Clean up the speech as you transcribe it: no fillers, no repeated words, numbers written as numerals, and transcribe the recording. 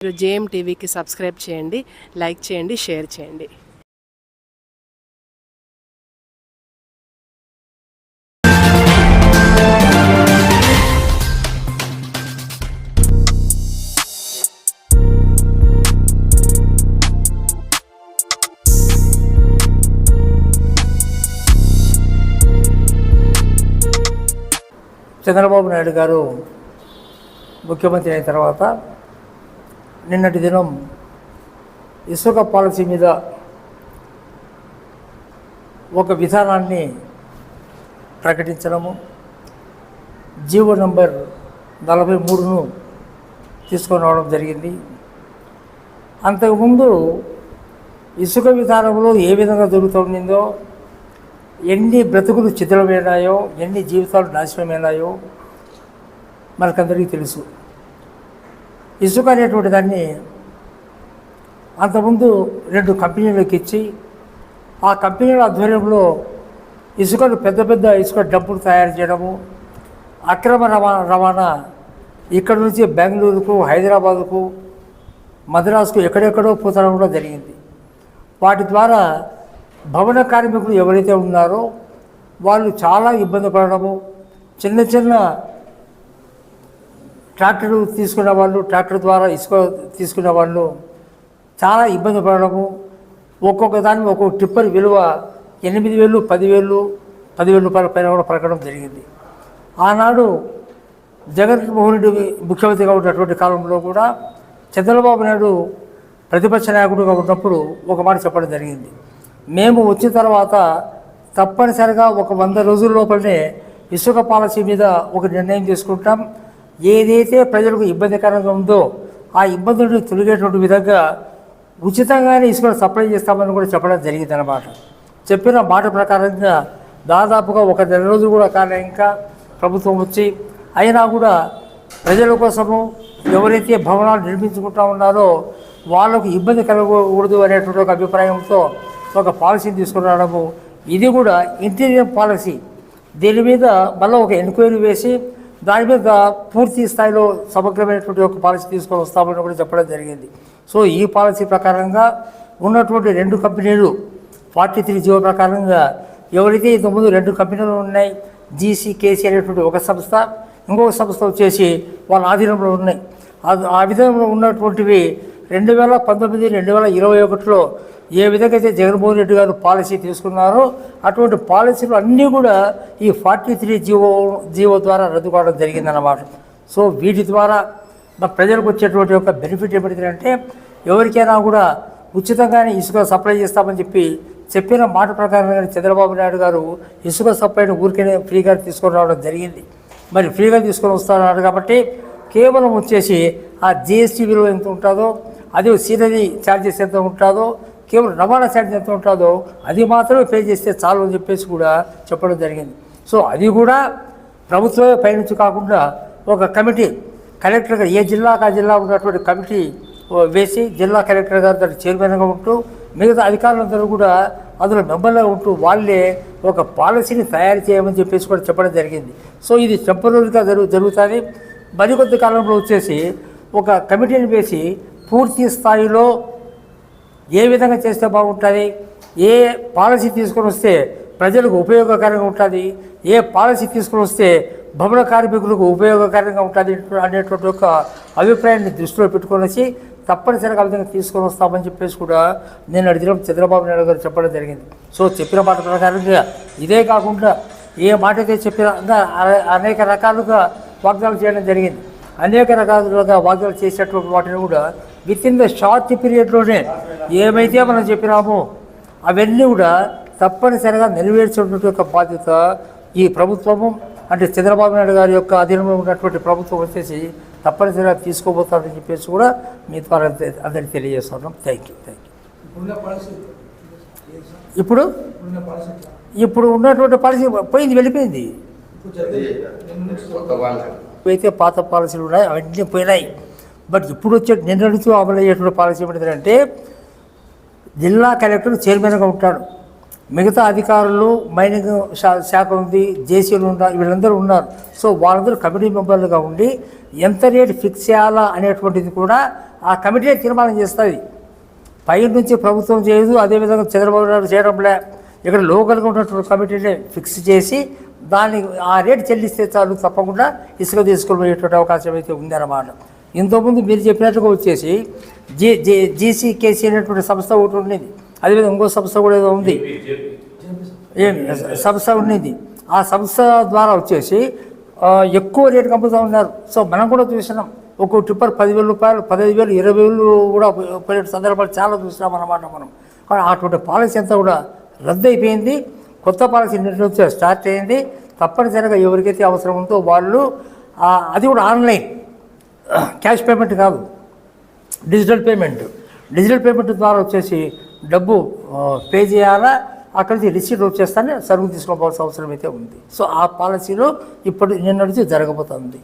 మీరు జేఎం టీవీకి సబ్స్క్రైబ్ చేయండి, లైక్ చేయండి, షేర్ చేయండి. చంద్రబాబు నాయుడు గారు ముఖ్యమంత్రి అయిన తర్వాత నిన్నటి దినం ఇసుక పాలసీ మీద ఒక విధానాన్ని ప్రకటించడము, జీవో నంబర్ 43ను తీసుకొని రావడం జరిగింది. అంతకుముందు ఇసుక విధానంలో ఏ విధంగా జరుగుతుందో, ఎన్ని బ్రతుకులు చిత్రమైనాయో, ఎన్ని జీవితాలు నాశనమైనాయో మనకందరికీ తెలుసు. ఇసుక అనేటువంటి దాన్ని అంతకుముందు 2 కంపెనీలకు ఇచ్చి, ఆ కంపెనీల ఆధ్వర్యంలో ఇసుకను పెద్ద పెద్ద ఇసుక డబ్బులు తయారు చేయడము, అక్రమ రవాణా ఇక్కడ నుంచి బెంగళూరుకు, హైదరాబాదుకు, మద్రాసుకు ఎక్కడెక్కడో పోతడం కూడా జరిగింది. వాటి ద్వారా భవన కార్మికులు ఎవరైతే ఉన్నారో వాళ్ళు చాలా ఇబ్బంది పడడము, చిన్న చిన్న ట్రాక్టర్ తీసుకునే వాళ్ళు, ట్రాక్టర్ ద్వారా ఇసుక తీసుకునే వాళ్ళు చాలా ఇబ్బంది పడడము, ఒక్కొక్క దాన్ని ఒక్కొక్క టిప్పర్ విలువ 8,000, 10,000 రూపాయల పైన కూడా పలకడం జరిగింది. ఆనాడు జగన్మోహన్ రెడ్డి ముఖ్యమంత్రిగా ఉన్నటువంటి కాలంలో కూడా చంద్రబాబు నాయుడు ప్రతిపక్ష నాయకుడిగా ఉన్నప్పుడు ఒక మాట చెప్పడం జరిగింది. మేము వచ్చిన తర్వాత తప్పనిసరిగా ఒక 100 రోజుల లోపలనే ఇసుక పాలసీ మీద ఒక నిర్ణయం తీసుకుంటాం. ఏదైతే ప్రజలకు ఇబ్బందికరంగా ఉందో ఆ ఇబ్బందులను తొలగేటువంటి విధంగా ఉచితంగానే ఇసుకను సప్లై చేస్తామని కూడా చెప్పడం జరిగింది అన్నమాట. చెప్పిన మాట ప్రకారంగా దాదాపుగా ఒక 1 నెల రోజులు కూడా కానీ ఇంకా ప్రభుత్వం వచ్చి, అయినా కూడా ప్రజల కోసము ఎవరైతే భవనాలు నిర్మించుకుంటా ఉన్నారో వాళ్ళకు ఇబ్బంది కలగకూడదు అనేటువంటి ఒక అభిప్రాయంతో ఒక పాలసీని తీసుకుని రావడము, ఇది కూడా ఇంటీరియర్ పాలసీ. దీని మీద మళ్ళీ ఒక ఎంక్వైరీ వేసి దాని మీద పూర్తి స్థాయిలో సమగ్రమైనటువంటి ఒక పాలసీ తీసుకొని వస్తామని కూడా చెప్పడం జరిగింది. సో ఈ పాలసీ ప్రకారంగా ఉన్నటువంటి 2 కంపెనీలు 43 జీవో ప్రకారంగా ఎవరైతే ఇంతకుముందు 2 కంపెనీలు ఉన్నాయి, జీసీకేసీ అనేటువంటి ఒక సంస్థ, ఇంకొక సంస్థ వచ్చేసి వాళ్ళ ఆధీనంలో ఉన్నాయి. ఆ విధంగా ఉన్నటువంటివి 2019, 2021లో ఏ విధంగా అయితే జగన్మోహన్ రెడ్డి గారు పాలసీ తీసుకున్నారో అటువంటి పాలసీలు అన్నీ కూడా ఈ 43 జీవో ద్వారా రద్దు కావడం జరిగిందన్నమాట. సో వీటి ద్వారా ప్రజలకు వచ్చేటువంటి ఒక బెనిఫిట్ ఏమిటంటే, ఎవరికైనా కూడా ఉచితంగానే ఇసుక సప్లై చేస్తామని చెప్పిన మాట ప్రకారంగా చంద్రబాబు నాయుడు గారు ఇసుక సప్లైని ఊరికనే ఫ్రీగా తీసుకొని రావడం జరిగింది. మరి ఫ్రీగా తీసుకొని వస్తున్నారు కాబట్టి కేవలం వచ్చేసి ఆ జిఎస్టీ విలువ ఎంత ఉంటుందో, అదే సీనరీ ఛార్జెస్ ఎంత ఉంటుందో, కేవలం రవాణా ఛార్జ్ ఎంత ఉంటుందో అది మాత్రమే పే చేస్తే చాలు అని చెప్పేసి కూడా చెప్పడం జరిగింది. సో అది కూడా ప్రభుత్వమే పైనుంచి కాకుండా ఒక కమిటీ, కలెక్టర్ గారు ఏ జిల్లాకు ఆ జిల్లా ఉన్నటువంటి కమిటీ వేసి జిల్లా కలెక్టర్ గారు దానికి చైర్మన్గా ఉంటూ మిగతా అధికారులందరూ కూడా అందులో మెంబర్గా ఉంటూ వాళ్ళే ఒక పాలసీని తయారు చేయమని చెప్పేసి కూడా చెప్పడం జరిగింది. సో ఇది టెంపరీగా జరుగుతుంది. మరికొద్ది కాలంలో వచ్చేసి ఒక కమిటీని వేసి పూర్తి స్థాయిలో ఏ విధంగా చేస్తే బాగుంటుంది, ఏ పాలసీ తీసుకొని వస్తే ప్రజలకు ఉపయోగకరంగా ఉంటుంది, ఏ పాలసీ తీసుకొని వస్తే భవన కార్మికులకు ఉపయోగకరంగా ఉంటుంది అనేటువంటి ఒక అభిప్రాయాన్ని దృష్టిలో పెట్టుకొని వచ్చి తప్పనిసరిగా ఆ విధంగా తీసుకొని వస్తామని చెప్పేసి కూడా నేను అడిగిన చంద్రబాబు నాయుడు గారు చెప్పడం జరిగింది. సో చెప్పిన మాట ప్రకారంగా ఇదే కాకుండా ఏ మాట అయితే చెప్పిన అనేక రకాలుగా వాగ్దానాలు చేయడం జరిగింది. అనేక రకాలుగా వాగ్దానాలు చేసేటువంటి వాటిని కూడా విత్ ఇన్ ద షార్ట్ పీరియడ్లోనే ఏమైతే మనం చెప్పినామో అవన్నీ కూడా తప్పనిసరిగా నెరవేర్చేటువంటి ఒక బాధ్యత ఈ ప్రభుత్వము, అంటే చంద్రబాబు నాయుడు గారి యొక్క అధీనంలో ఉన్నటువంటి ప్రభుత్వం వచ్చేసి తప్పనిసరిగా తీసుకోబోతారని చెప్పేసి కూడా మీ ద్వారా అందరికీ తెలియజేస్తున్నాం. Thank you. ఇప్పుడు ఉన్నటువంటి పాలసీ పోయింది, వెళ్ళిపోయింది. అయితే పాత పాలసీలు ఉన్నాయి, అవన్నీ పోయినాయి. బట్ ఇప్పుడు వచ్చే నిన్నటితో అమలు అయ్యేటువంటి పాలసీ ఏమిటంటే జిల్లా కలెక్టర్ చైర్మన్గా ఉంటాడు, మిగతా అధికారులు మైనింగ్ శాఖ ఉంది, జేసీలు ఉన్నారు, వీళ్ళందరూ ఉన్నారు. సో వాళ్ళందరూ కమిటీ మెంబర్లుగా ఉండి ఎంత రేటు ఫిక్స్ చేయాలా అనేటువంటిది కూడా ఆ కమిటీ తీర్మానం చేస్తుంది. పై నుంచి ప్రభుత్వం చేయదు, అదేవిధంగా చంద్రబాబు నాయుడు చేయడంలే. ఇక్కడ లోకల్గా ఉన్నటువంటి కమిటీనే ఫిక్స్ చేసి దాన్ని ఆ రేటు చెల్లిస్తే చాలు, తప్పకుండా ఇసుక తీసుకుపోయేటువంటి అవకాశం అయితే ఉందన్నమాట. ఇంతకుముందు మీరు చెప్పినట్టుగా వచ్చేసి జీసీకేసీ అనేటువంటి సంస్థ ఒకటి ఉండేది, అదేవిధంగా ఇంకో సంస్థ కూడా ఏదో ఉంది, సంస్థ ఉండేది. ఆ సంస్థ ద్వారా వచ్చేసి ఎక్కువ రేటుకి అమ్ముతూ ఉన్నారు. సో మనం కూడా చూసినాం, ఒక్కో టిప్పర్ 10,000 రూపాయలు, 15,000, 20,000 కూడా పోయే సందర్భాలు చాలా చూసినాం అన్నమాట మనం. కానీ అటువంటి పాలసీ అంతా కూడా రద్దు అయిపోయింది. కొత్త పాలసీ నుంచి స్టార్ట్ అయింది. తప్పనిసరిగా ఎవరికైతే అవసరం ఉందో వాళ్ళు, అది కూడా ఆన్లైన్, క్యాష్ పేమెంట్ కాదు, డిజిటల్ పేమెంట్ ద్వారా వచ్చేసి డబ్బు పే చేయాలా, అక్కడి నుంచి రిసీట్ వచ్చేస్తానే సరుకు తీసుకోవాల్సిన అవసరం అయితే ఉంది. సో ఆ పాలసీలో ఇప్పుడు నిన్న నుంచి జరగబోతుంది.